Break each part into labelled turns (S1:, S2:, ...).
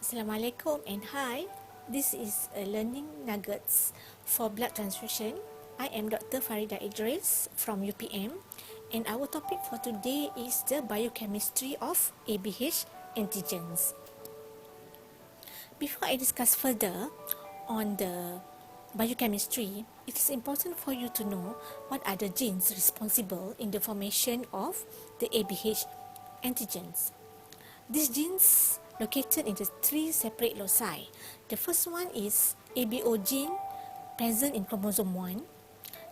S1: Assalamualaikum and hi. This is a learning nuggets for blood transfusion. I am Dr. Farida Idris from UPM, and our topic for today is the biochemistry of ABH antigens. Before I discuss further on the biochemistry, it is important for you to know what are the genes responsible in the formation of the ABH antigens. These genes located in the three separate loci. The first one is ABO gene present in chromosome 1.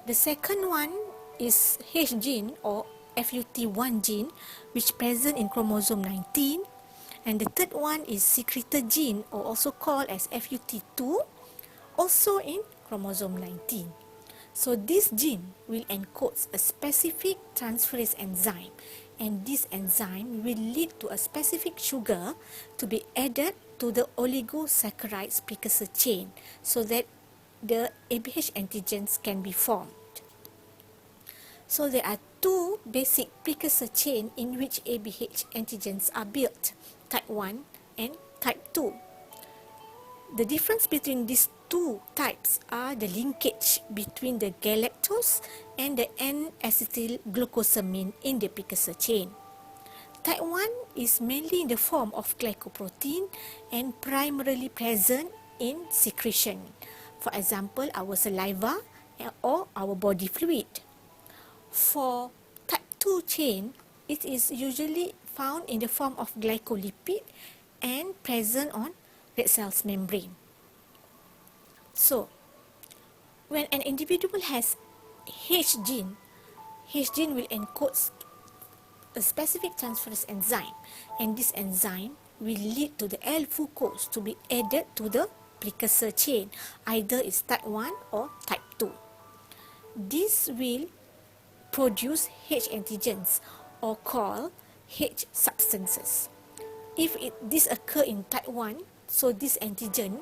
S1: The second one is H gene or FUT1 gene which present in chromosome 19. And the third one is secretor gene or also called as FUT2, also in chromosome 19. So this gene will encode a specific transferase enzyme, and this enzyme will lead to a specific sugar to be added to the oligosaccharides precursor chain so that the ABH antigens can be formed. So there are two basic precursor chain in which ABH antigens are built, type 1 and type 2. The difference between these two types are the linkage between the galactose and the N-acetylglucosamine in the precursor chain. Type 1 is mainly in the form of glycoprotein and primarily present in secretion. For example, our saliva or our body fluid. For type 2 chain, it is usually found in the form of glycolipid and present on red cells membrane. So, when an individual has H gene will encode a specific transferase enzyme, and this enzyme will lead to the L-fucose to be added to the precursor chain, either it's type 1 or type 2. This will produce H antigens or called H substances. If this occur in type 1, so this antigen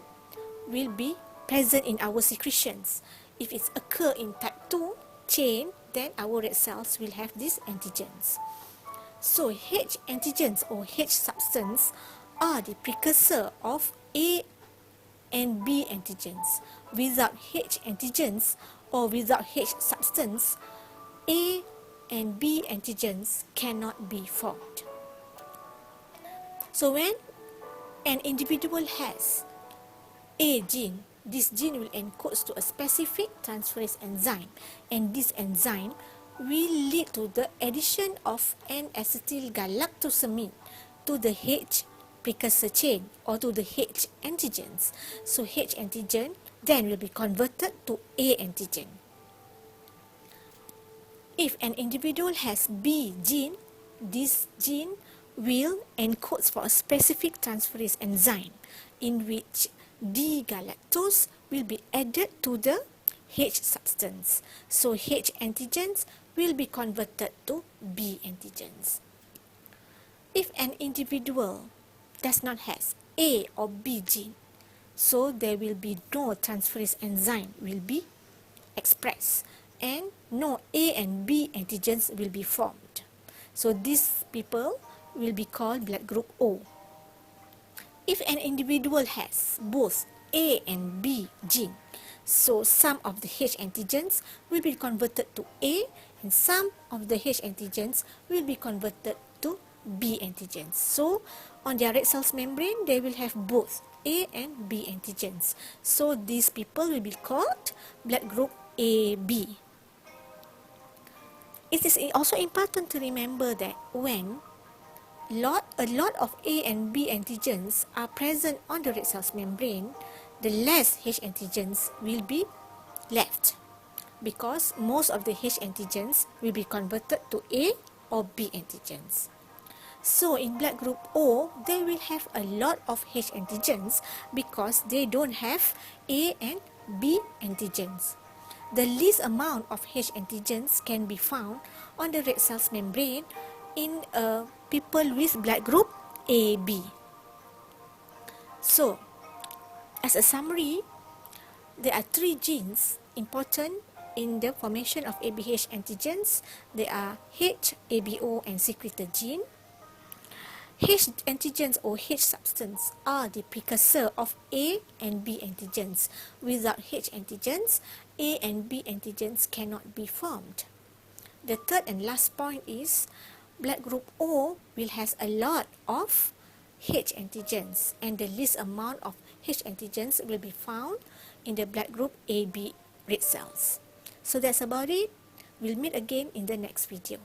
S1: will be present in our secretions. If it occur in type 2 chain, then our red cells will have these antigens. So H antigens or H substance are the precursor of A and B antigens. Without H antigens or without H substance, A and B antigens cannot be formed. So when an individual has A gene, this gene will encode to a specific transferase enzyme, and this enzyme will lead to the addition of N-acetylgalactosamine to the H precursor chain or to the H antigens. So H antigen then will be converted to A antigen. If an individual has B gene, this gene will encode for a specific transferase enzyme in which D-galactose will be added to the H substance. So H antigens will be converted to B antigens. If an individual does not have A or B gene, so there will be no transferase enzyme will be expressed, and no A and B antigens will be formed. So these people will be called blood group O. If an individual has both A and B gene, so some of the H antigens will be converted to A and some of the H antigens will be converted to B antigens. So on their red cells membrane, they will have both A and B antigens. So these people will be called blood group AB. It is also important to remember that when a lot of A and B antigens are present on the red cells membrane, the less H antigens will be left, because most of the H antigens will be converted to A or B antigens. So in blood group O, they will have a lot of H antigens because they don't have A and B antigens. The least amount of H antigens can be found on the red cells membrane in people with blood group AB. So, as a summary, there are three genes important in the formation of ABH antigens. They are H, ABO, and secretor gene. H antigens or H substance are the precursor of A and B antigens. Without H antigens, A and B antigens cannot be formed. The third and last point is blood group O will has a lot of H antigens, and the least amount of H antigens will be found in the blood group AB red cells. So that's about it. We'll meet again in the next video.